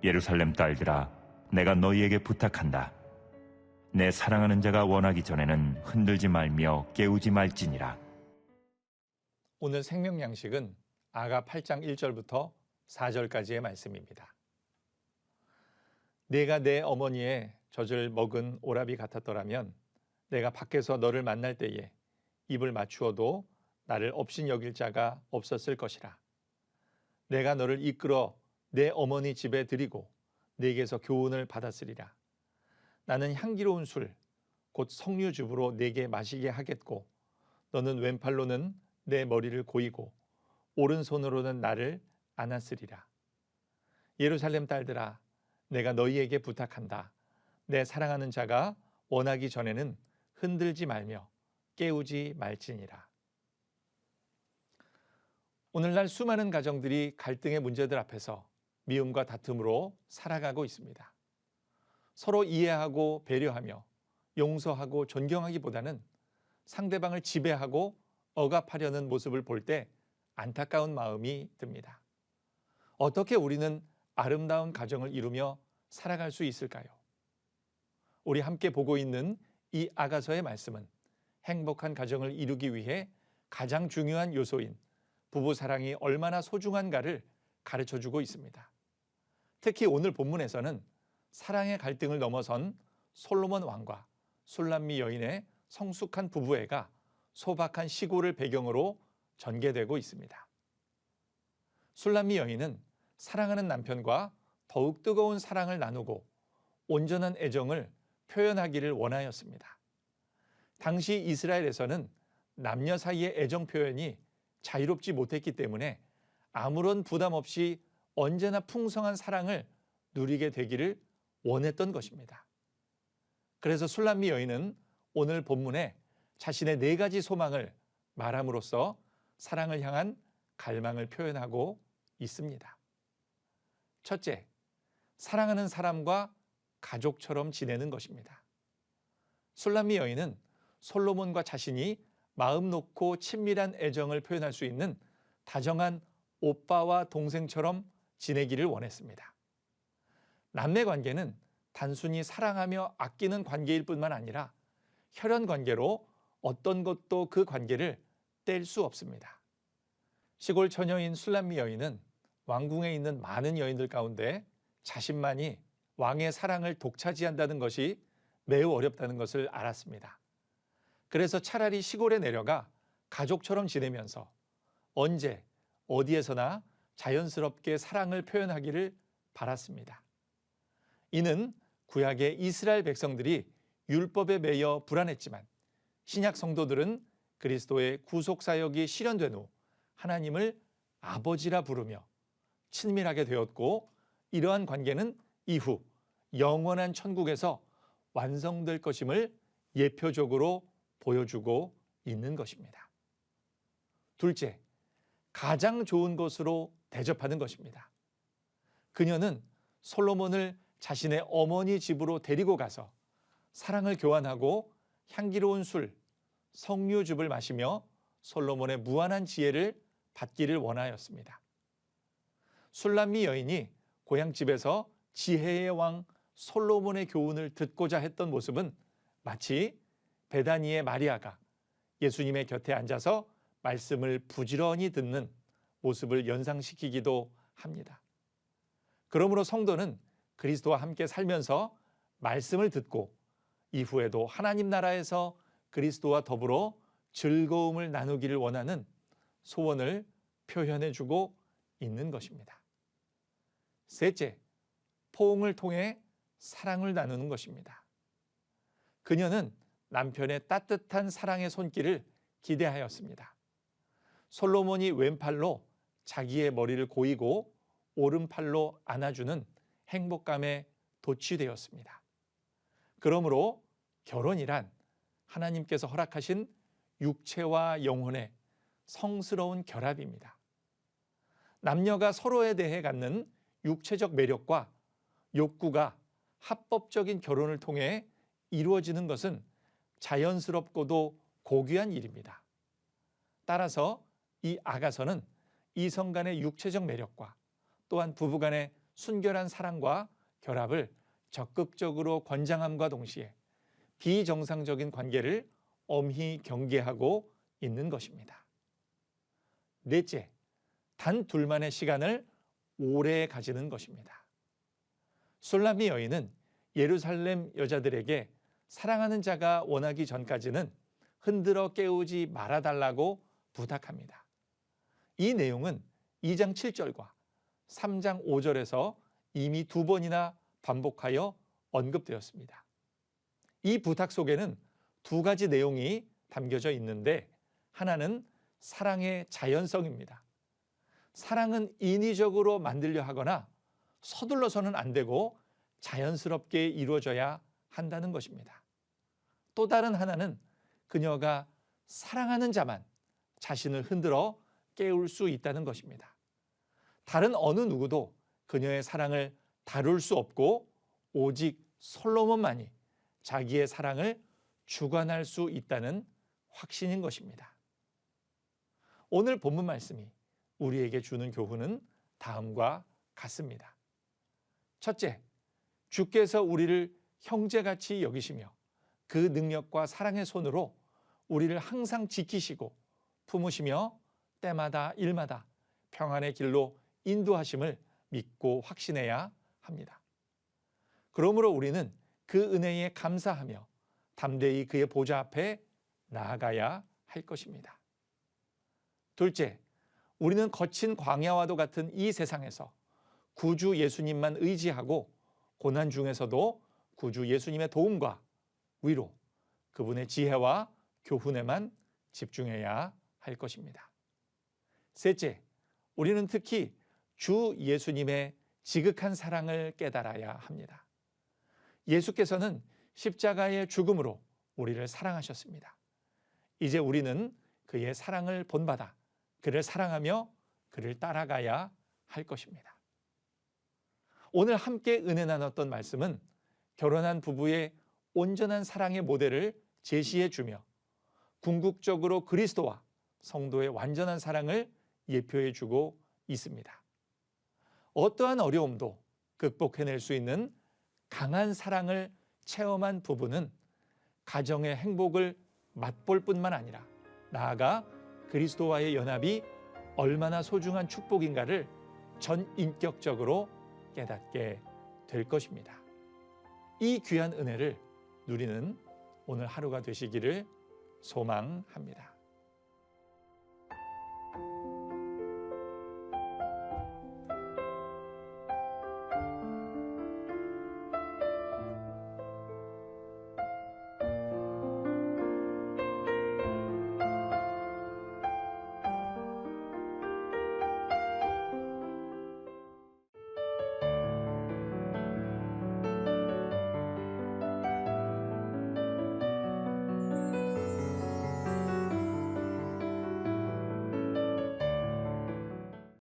예루살렘 딸들아, 내가 너희에게 부탁한다. 내 사랑하는 자가 원하기 전에는 흔들지 말며 깨우지 말지니라. 오늘 생명 양식은 아가 8장 1절부터 4절까지의 말씀입니다. 내가 내 어머니의 젖을 먹은 오라비 같았더라면 내가 밖에서 너를 만날 때에 입을 맞추어도 나를 업신여길 자가 없었을 것이라. 내가 너를 이끌어 내 어머니 집에 들이고 네게서 교훈을 받았으리라. 나는 향기로운 술, 곧 석류즙으로 네게 마시게 하겠고 너는 왼팔로는 내 머리를 고이고 오른손으로는 나를 안았으리라. 예루살렘 딸들아, 내가 너희에게 부탁한다. 내 사랑하는 자가 원하기 전에는 흔들지 말며 깨우지 말지니라. 오늘날 수많은 가정들이 갈등의 문제들 앞에서 미움과 다툼으로 살아가고 있습니다. 서로 이해하고 배려하며 용서하고 존경하기보다는 상대방을 지배하고 억압하려는 모습을 볼 때 안타까운 마음이 듭니다. 어떻게 우리는 아름다운 가정을 이루며 살아갈 수 있을까요? 우리 함께 보고 있는 이 아가서의 말씀은 행복한 가정을 이루기 위해 가장 중요한 요소인 부부 사랑이 얼마나 소중한가를 가르쳐주고 있습니다. 특히 오늘 본문에서는 사랑의 갈등을 넘어선 솔로몬 왕과 술람미 여인의 성숙한 부부애가 소박한 시골을 배경으로 전개되고 있습니다. 술람미 여인은 사랑하는 남편과 더욱 뜨거운 사랑을 나누고 온전한 애정을 표현하기를 원하였습니다. 당시 이스라엘에서는 남녀 사이의 애정 표현이 자유롭지 못했기 때문에 아무런 부담 없이 언제나 풍성한 사랑을 누리게 되기를 원했던 것입니다. 그래서 술람미 여인은 오늘 본문에 자신의 4가지 소망을 말함으로써 사랑을 향한 갈망을 표현하고 있습니다. 첫째, 사랑하는 사람과 가족처럼 지내는 것입니다. 술람미 여인은 솔로몬과 자신이 마음 놓고 친밀한 애정을 표현할 수 있는 다정한 오빠와 동생처럼 지내기를 원했습니다. 남매 관계는 단순히 사랑하며 아끼는 관계일 뿐만 아니라 혈연 관계로 어떤 것도 그 관계를 뗄 수 없습니다. 시골 처녀인 술람미 여인은 왕궁에 있는 많은 여인들 가운데 자신만이 왕의 사랑을 독차지한다는 것이 매우 어렵다는 것을 알았습니다. 그래서 차라리 시골에 내려가 가족처럼 지내면서 언제 어디에서나 자연스럽게 사랑을 표현하기를 바랐습니다. 이는 구약의 이스라엘 백성들이 율법에 매여 불안했지만 신약 성도들은 그리스도의 구속 사역이 실현된 후 하나님을 아버지라 부르며 친밀하게 되었고 이러한 관계는 이후 영원한 천국에서 완성될 것임을 예표적으로 보여주고 있는 것입니다. 둘째, 가장 좋은 것으로 대접하는 것입니다. 그녀는 솔로몬을 자신의 어머니 집으로 데리고 가서 사랑을 교환하고 향기로운 술, 석류즙을 마시며 솔로몬의 무한한 지혜를 받기를 원하였습니다. 술람미 여인이 고향집에서 지혜의 왕 솔로몬의 교훈을 듣고자 했던 모습은 마치 베다니의 마리아가 예수님의 곁에 앉아서 말씀을 부지런히 듣는 모습을 연상시키기도 합니다. 그러므로 성도는 그리스도와 함께 살면서 말씀을 듣고 이후에도 하나님 나라에서 그리스도와 더불어 즐거움을 나누기를 원하는 소원을 표현해주고 있는 것입니다. 셋째, 포옹을 통해 사랑을 나누는 것입니다. 그녀는 남편의 따뜻한 사랑의 손길을 기대하였습니다. 솔로몬이 왼팔로 자기의 머리를 고이고 오른팔로 안아주는 행복감에 도취되었습니다. 그러므로 결혼이란 하나님께서 허락하신 육체와 영혼의 성스러운 결합입니다. 남녀가 서로에 대해 갖는 육체적 매력과 욕구가 합법적인 결혼을 통해 이루어지는 것은 자연스럽고도 고귀한 일입니다. 따라서 이 아가서는 이성 간의 육체적 매력과 또한 부부 간의 순결한 사랑과 결합을 적극적으로 권장함과 동시에 비정상적인 관계를 엄히 경계하고 있는 것입니다. 넷째, 단 둘만의 시간을 오래 가지는 것입니다. 술람미 여인은 예루살렘 여자들에게 사랑하는 자가 원하기 전까지는 흔들어 깨우지 말아달라고 부탁합니다. 이 내용은 2장 7절과 3장 5절에서 이미 2번이나 반복하여 언급되었습니다. 이 부탁 속에는 두 가지 내용이 담겨져 있는데 하나는 사랑의 자연성입니다. 사랑은 인위적으로 만들려 하거나 서둘러서는 안 되고 자연스럽게 이루어져야 한다는 것입니다. 또 다른 하나는 그녀가 사랑하는 자만 자신을 흔들어 깨울 수 있다는 것입니다. 다른 어느 누구도 그녀의 사랑을 다룰 수 없고 오직 솔로몬만이 자기의 사랑을 주관할 수 있다는 확신인 것입니다. 오늘 본문 말씀이 우리에게 주는 교훈은 다음과 같습니다. 첫째, 주께서 우리를 형제같이 여기시며 그 능력과 사랑의 손으로 우리를 항상 지키시고 품으시며 때마다 일마다 평안의 길로 인도하심을 믿고 확신해야 합니다. 그러므로 우리는 그 은혜에 감사하며 담대히 그의 보좌 앞에 나아가야 할 것입니다. 둘째, 우리는 거친 광야와도 같은 이 세상에서 구주 예수님만 의지하고 고난 중에서도 구주 예수님의 도움과 위로, 그분의 지혜와 교훈에만 집중해야 할 것입니다. 셋째, 우리는 특히 주 예수님의 지극한 사랑을 깨달아야 합니다. 예수께서는 십자가의 죽음으로 우리를 사랑하셨습니다. 이제 우리는 그의 사랑을 본받아 그를 사랑하며 그를 따라가야 할 것입니다. 오늘 함께 은혜 나눴던 말씀은 결혼한 부부의 온전한 사랑의 모델을 제시해 주며 궁극적으로 그리스도와 성도의 완전한 사랑을 예표해 주고 있습니다. 어떠한 어려움도 극복해낼 수 있는 강한 사랑을 체험한 부부는 가정의 행복을 맛볼 뿐만 아니라 나아가 그리스도와의 연합이 얼마나 소중한 축복인가를 전인격적으로 깨닫게 될 것입니다. 이 귀한 은혜를 누리는 오늘 하루가 되시기를 소망합니다.